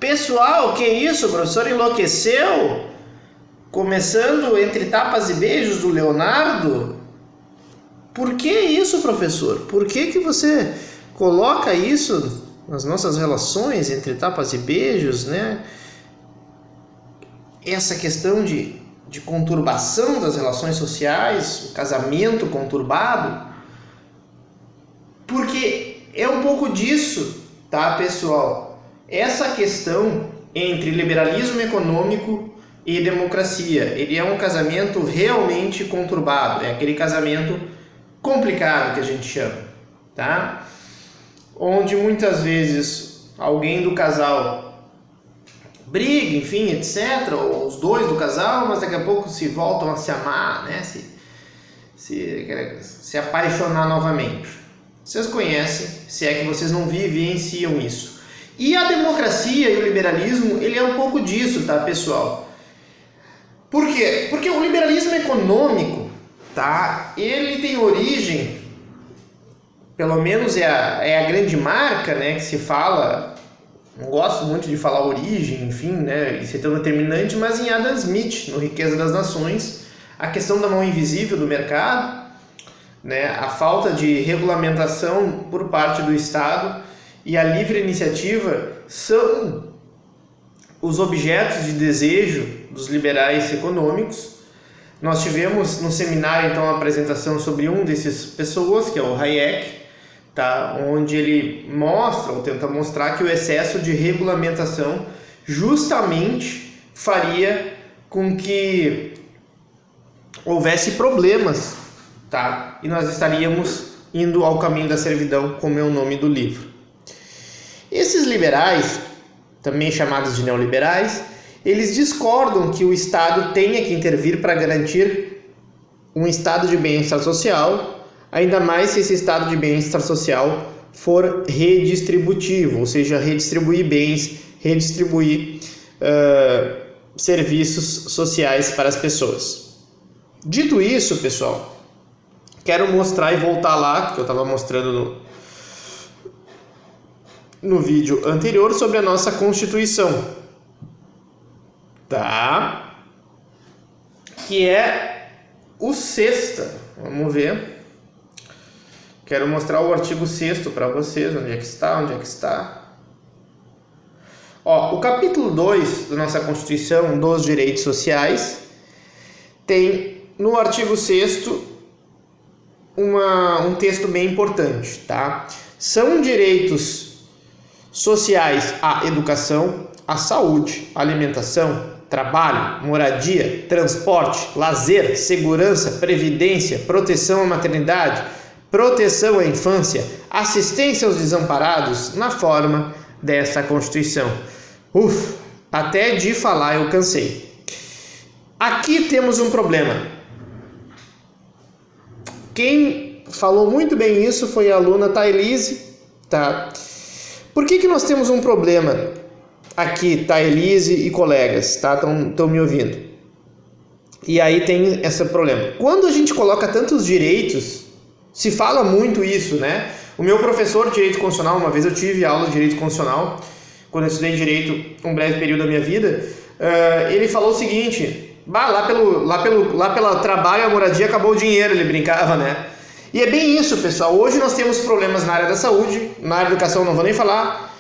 Pessoal, que isso? O professor enlouqueceu? Começando entre tapas e beijos do Leonardo? Por que isso, professor? Por que você coloca isso nas nossas relações entre tapas e beijos, né? Essa questão de conturbação das relações sociais, o casamento conturbado? Porque é um pouco disso, tá, pessoal? Essa questão entre liberalismo econômico e democracia, ele é um casamento realmente conturbado, é aquele casamento complicado que a gente chama, tá? Onde muitas vezes alguém do casal briga, enfim, etc, ou os dois do casal, mas daqui a pouco se voltam a se amar, né? Se apaixonar novamente. Vocês conhecem, se é que vocês não vivenciam isso. E a democracia e o liberalismo, ele é um pouco disso, tá, pessoal? Por quê? Porque o liberalismo econômico, tá, ele tem origem, pelo menos é a grande marca, né, que se fala, não gosto muito de falar origem, enfim, né, isso é tão determinante, mas em Adam Smith, no Riqueza das Nações, a questão da mão invisível do mercado, né, a falta de regulamentação por parte do Estado e a livre iniciativa são os objetos de desejo dos liberais econômicos. Nós tivemos no seminário então a apresentação sobre um desses pessoas, que é o Hayek, tá? Onde ele mostra ou tenta mostrar que o excesso de regulamentação justamente faria com que houvesse problemas, tá? E nós estaríamos indo ao caminho da servidão, como é o nome do livro. Esses liberais, também chamados de neoliberais, eles discordam que o Estado tenha que intervir para garantir um estado de bem-estar social, ainda mais se esse estado de bem-estar social for redistributivo, ou seja, redistribuir bens, redistribuir serviços sociais para as pessoas. Dito isso, pessoal, quero mostrar e voltar lá, que eu estava mostrando no vídeo anterior, sobre a nossa Constituição, tá? Que é o 6º, vamos ver. Quero mostrar o artigo 6º para vocês, onde é que está. Ó, o capítulo 2 da nossa Constituição, dos direitos sociais, tem no artigo 6º um texto bem importante, tá? São direitos sociais a educação, a saúde, a alimentação, trabalho, moradia, transporte, lazer, segurança, previdência, proteção à maternidade, proteção à infância, assistência aos desamparados na forma desta Constituição. Até de falar eu cansei. Aqui temos um problema. Quem falou muito bem isso foi a aluna Thailise, tá? Por que nós temos um problema aqui, Thailise e colegas, tá? Estão me ouvindo. E aí tem esse problema. Quando a gente coloca tantos direitos, se fala muito isso, né? O meu professor de Direito Constitucional, uma vez eu tive aula de Direito Constitucional, quando eu estudei Direito um breve período da minha vida, ele falou o seguinte: lá pelo trabalho e a moradia acabou o dinheiro, ele brincava, né? E é bem isso, pessoal. Hoje nós temos problemas na área da saúde, na área da educação não vou nem falar.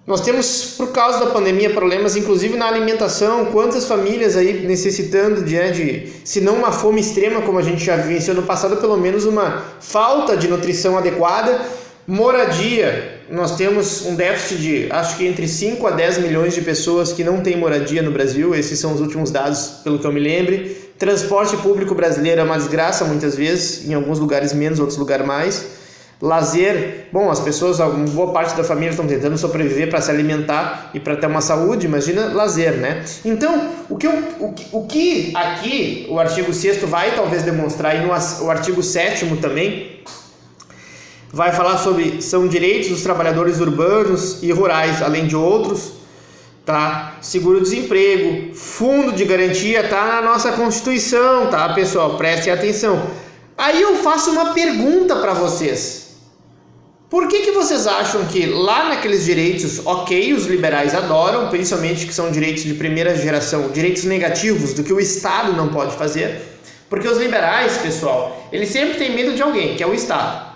Nós temos, por causa da pandemia, problemas inclusive na alimentação. Quantas famílias aí necessitando de, se não uma fome extrema, como a gente já vivenciou no passado, pelo menos uma falta de nutrição adequada. Moradia, nós temos um déficit de, acho que entre 5 a 10 milhões de pessoas que não têm moradia no Brasil. Esses são os últimos dados, pelo que eu me lembre. Transporte público brasileiro é uma desgraça muitas vezes, em alguns lugares menos, outros lugares mais. Lazer, bom, as pessoas, uma boa parte da família estão tentando sobreviver para se alimentar e para ter uma saúde, imagina lazer, né? Então, o que aqui o artigo 6º vai talvez demonstrar, e o artigo 7º também, vai falar sobre, são direitos dos trabalhadores urbanos e rurais, além de outros, tá? Seguro-desemprego, fundo de garantia, tá na nossa Constituição, tá, pessoal? Prestem atenção. Aí eu faço uma pergunta para vocês. Por que vocês acham que lá naqueles direitos, ok, os liberais adoram, principalmente que são direitos de primeira geração, direitos negativos do que o Estado não pode fazer? Porque os liberais, pessoal, eles sempre têm medo de alguém, que é o Estado,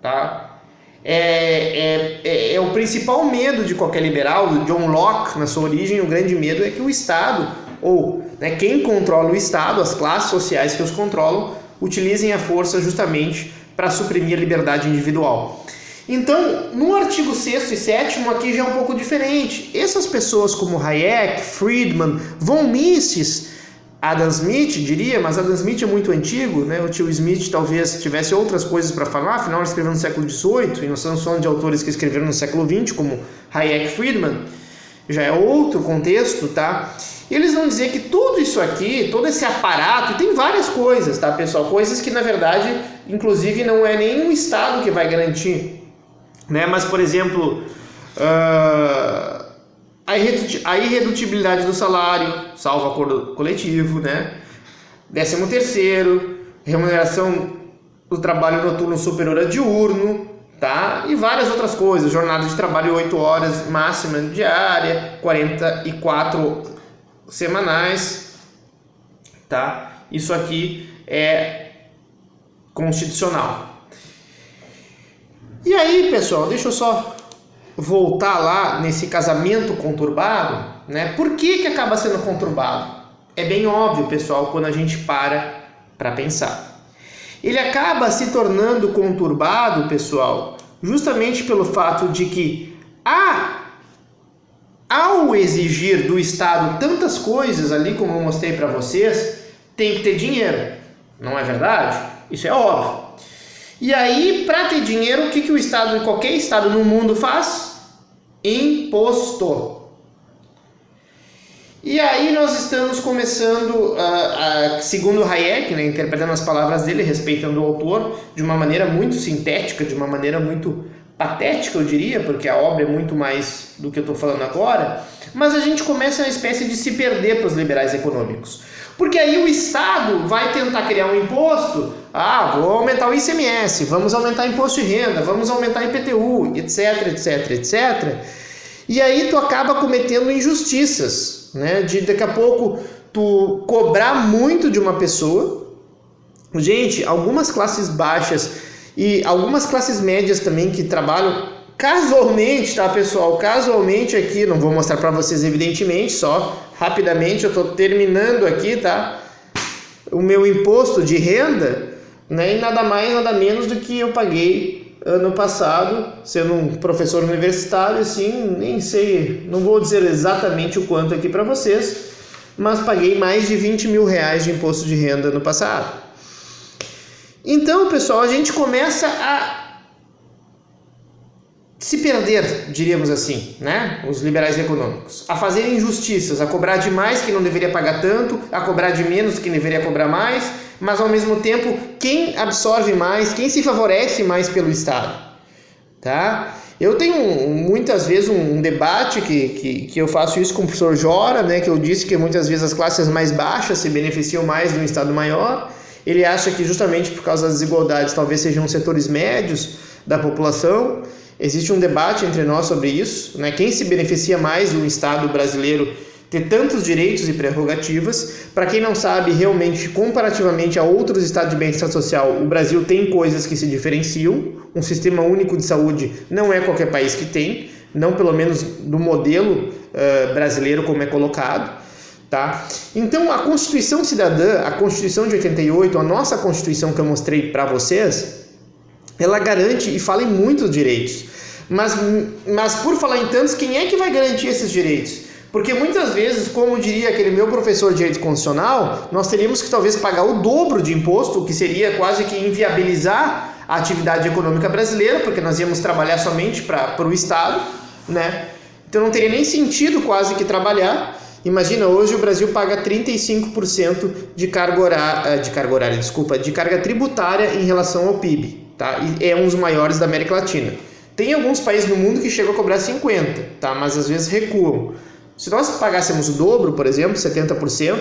tá? É o principal medo de qualquer liberal, do John Locke, na sua origem, o grande medo é que o Estado, ou quem controla o Estado, as classes sociais que os controlam, utilizem a força justamente para suprimir a liberdade individual. Então, no artigo 6º e 7º, aqui já é um pouco diferente. Essas pessoas como Hayek, Friedman, von Mises, Adam Smith, diria, mas Adam Smith é muito antigo, né? O tio Smith talvez tivesse outras coisas para falar, afinal ele escreveu no século XVIII, e não estamos falando de autores que escreveram no século XX, como Hayek e Friedman, já é outro contexto, tá? E eles vão dizer que tudo isso aqui, todo esse aparato, tem várias coisas, tá, pessoal? Coisas que, na verdade, inclusive não é nem o Estado que vai garantir, né? Mas, por exemplo, a irredutibilidade do salário, salvo acordo coletivo, né? 13º, remuneração do trabalho noturno superior a diurno, tá? E várias outras coisas, jornada de trabalho 8 horas máxima diária, 44 semanais, tá? Isso aqui é constitucional. E aí, pessoal, deixa eu só voltar lá nesse casamento conturbado, né? Por que acaba sendo conturbado? É bem óbvio, pessoal, quando a gente para pensar. Ele acaba se tornando conturbado, pessoal, justamente pelo fato de que ao exigir do Estado tantas coisas ali, como eu mostrei para vocês, tem que ter dinheiro. Não é verdade? Isso é óbvio. E aí, para ter dinheiro, o que o Estado, qualquer Estado no mundo faz? Imposto. E aí nós estamos começando, segundo Hayek, né, interpretando as palavras dele, respeitando o autor, de uma maneira muito sintética, de uma maneira muito patética, eu diria, porque a obra é muito mais do que eu estou falando agora, mas a gente começa uma espécie de se perder para os liberais econômicos. Porque aí o Estado vai tentar criar um imposto, vou aumentar o ICMS, vamos aumentar o imposto de renda, vamos aumentar o IPTU, etc, etc, etc. E aí tu acaba cometendo injustiças, né? De daqui a pouco tu cobrar muito de uma pessoa. Gente, algumas classes baixas e algumas classes médias também que trabalham casualmente, tá, pessoal? Casualmente aqui, não vou mostrar para vocês evidentemente, só rapidamente eu estou terminando aqui, tá? O meu imposto de renda, né? E nada mais, nada menos do que eu paguei ano passado, sendo um professor universitário, assim, nem sei, não vou dizer exatamente o quanto aqui para vocês, mas paguei mais de 20 mil reais de imposto de renda ano passado. Então, pessoal, a gente começa a se perder, diríamos assim, né? Os liberais econômicos, a fazer injustiças, a cobrar demais que não deveria pagar tanto, a cobrar de menos que deveria cobrar mais, mas ao mesmo tempo, quem absorve mais, quem se favorece mais pelo Estado, tá? Eu tenho muitas vezes um debate que eu faço isso com o professor Jora, né? Que eu disse que muitas vezes as classes mais baixas se beneficiam mais de um Estado maior. Ele acha que justamente por causa das desigualdades talvez sejam os setores médios da população. Existe um debate entre nós sobre isso, né? Quem se beneficia mais do Estado brasileiro ter tantos direitos e prerrogativas? Para quem não sabe, realmente, comparativamente a outros estados de bem-estar social, o Brasil tem coisas que se diferenciam. Um sistema único de saúde não é qualquer país que tem, não pelo menos do modelo brasileiro como é colocado. Tá? Então, a Constituição Cidadã, a Constituição de 88, a nossa Constituição que eu mostrei para vocês, ela garante e fala em muitos direitos. Mas por falar em tantos, quem é que vai garantir esses direitos? Porque muitas vezes, como diria aquele meu professor de direito constitucional, nós teríamos que talvez pagar o dobro de imposto, o que seria quase que inviabilizar a atividade econômica brasileira, porque nós íamos trabalhar somente para o Estado, né? Então não teria nem sentido quase que trabalhar. Imagina, hoje o Brasil paga 35% de carga tributária em relação ao PIB, tá? E é um dos maiores da América Latina. Tem alguns países no mundo que chegam a cobrar 50%, tá? Mas às vezes recuam. Se nós pagássemos o dobro, por exemplo, 70%,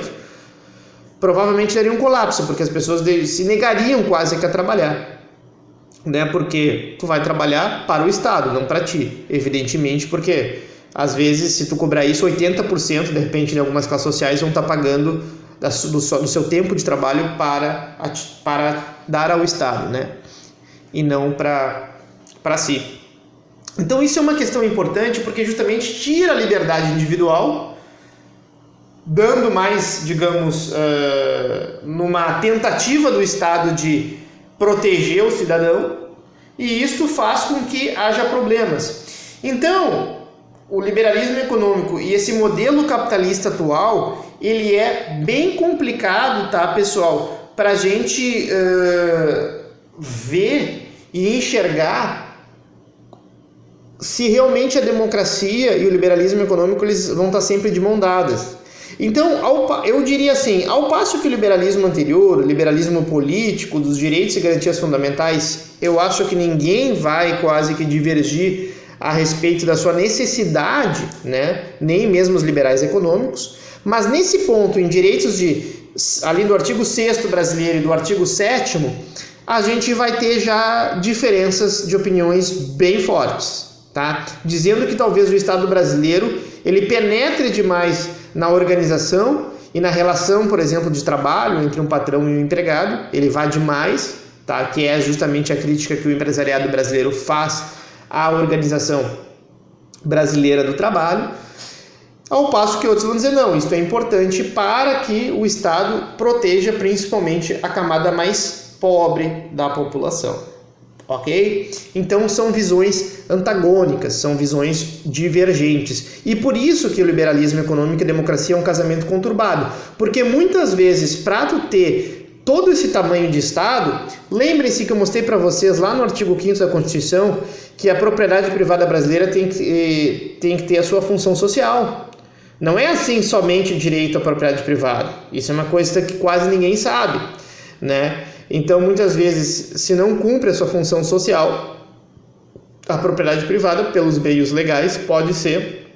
provavelmente daria um colapso, porque as pessoas se negariam quase que a trabalhar. né? Porque tu vai trabalhar para o Estado, não para ti, evidentemente, porque às vezes se tu cobrar isso, 80% de repente em algumas classes sociais vão estar pagando do seu tempo de trabalho para dar ao Estado, né? E não para si. Então isso é uma questão importante porque justamente tira a liberdade individual, dando mais, digamos, numa tentativa do Estado de proteger o cidadão, e isto faz com que haja problemas. Então, o liberalismo econômico e esse modelo capitalista atual, ele é bem complicado, tá, pessoal, para a gente ver e enxergar se realmente a democracia e o liberalismo econômico eles vão estar sempre de mão dadas. Então, eu diria assim, ao passo que o liberalismo anterior, o liberalismo político, dos direitos e garantias fundamentais, eu acho que ninguém vai quase que divergir a respeito da sua necessidade, né? Nem mesmo os liberais econômicos, mas nesse ponto, em direitos ali do artigo 6º brasileiro e do artigo 7º, a gente vai ter já diferenças de opiniões bem fortes, tá? Dizendo que talvez o Estado brasileiro ele penetre demais na organização e na relação, por exemplo, de trabalho entre um patrão e um empregado, ele vai demais, tá? Que é justamente a crítica que o empresariado brasileiro faz à organização brasileira do trabalho, ao passo que outros vão dizer, não, isso é importante para que o Estado proteja principalmente a camada mais pobre da população. Ok? Então são visões antagônicas, são visões divergentes. E por isso que o liberalismo econômico e a democracia é um casamento conturbado. Porque muitas vezes, para tu ter todo esse tamanho de Estado, lembrem-se que eu mostrei para vocês lá no artigo 5º da Constituição que a propriedade privada brasileira tem que ter a sua função social. Não é assim somente direito à propriedade privada. Isso é uma coisa que quase ninguém sabe, né? Então, muitas vezes, se não cumpre a sua função social, a propriedade privada, pelos meios legais, pode ser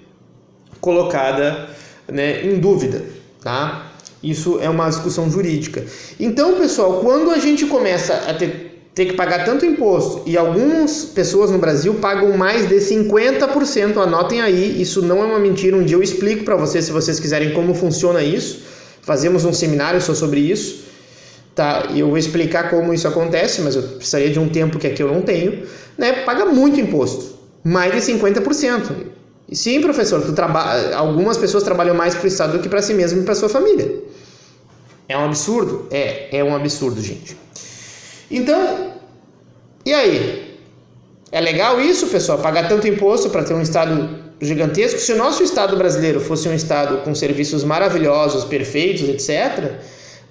colocada, né, em dúvida, tá? Isso é uma discussão jurídica. Então, pessoal, quando a gente começa a ter que pagar tanto imposto, e algumas pessoas no Brasil pagam mais de 50%, anotem aí, isso não é uma mentira, um dia eu explico para vocês, se vocês quiserem, como funciona isso, fazemos um seminário só sobre isso, tá? Eu vou explicar como isso acontece, mas eu precisaria de um tempo que aqui eu não tenho, né? Paga muito imposto, mais de 50%. E sim, professor, algumas pessoas trabalham mais para o Estado do que para si mesmo e para sua família. É um absurdo? É um absurdo, gente. Então, e aí? É legal isso, pessoal? Pagar tanto imposto para ter um Estado gigantesco? Se o nosso Estado brasileiro fosse um Estado com serviços maravilhosos, perfeitos, etc.,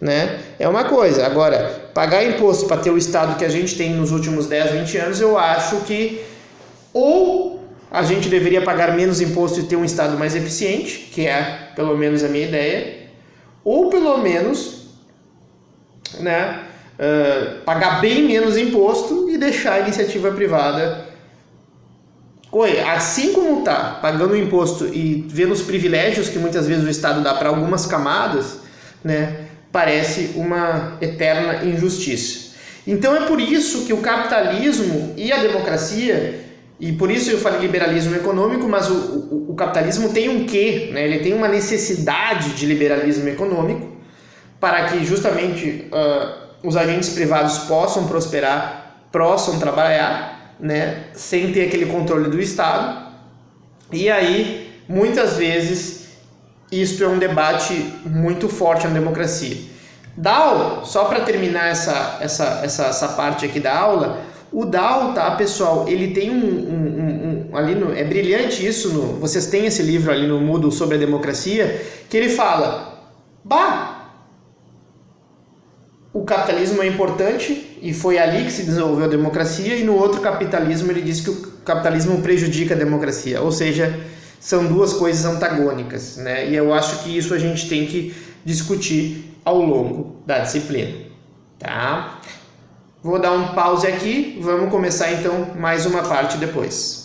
né? É uma coisa. Agora, pagar imposto para ter o Estado que a gente tem nos últimos 10, 20 anos, eu acho que ou a gente deveria pagar menos imposto e ter um Estado mais eficiente, que é pelo menos a minha ideia, ou pelo menos, né, pagar bem menos imposto e deixar a iniciativa privada correr. Assim como está pagando imposto e vendo os privilégios que muitas vezes o Estado dá para algumas camadas, né, parece uma eterna injustiça. Então é por isso que o capitalismo e a democracia, e por isso eu falei liberalismo econômico, mas o capitalismo tem um quê, né? Ele tem uma necessidade de liberalismo econômico para que justamente os agentes privados possam prosperar, possam trabalhar, né? Sem ter aquele controle do Estado. E aí, muitas vezes, isto é um debate muito forte na democracia. Dow, só para terminar essa parte aqui da aula, o Dow, tá, pessoal, ele tem ali é brilhante isso, vocês têm esse livro ali no Moodle sobre a democracia, que ele fala, o capitalismo é importante e foi ali que se desenvolveu a democracia, e no outro capitalismo ele diz que o capitalismo prejudica a democracia, ou seja, são duas coisas antagônicas, né? E eu acho que isso a gente tem que discutir ao longo da disciplina, tá? Vou dar um pause aqui, vamos começar então mais uma parte depois.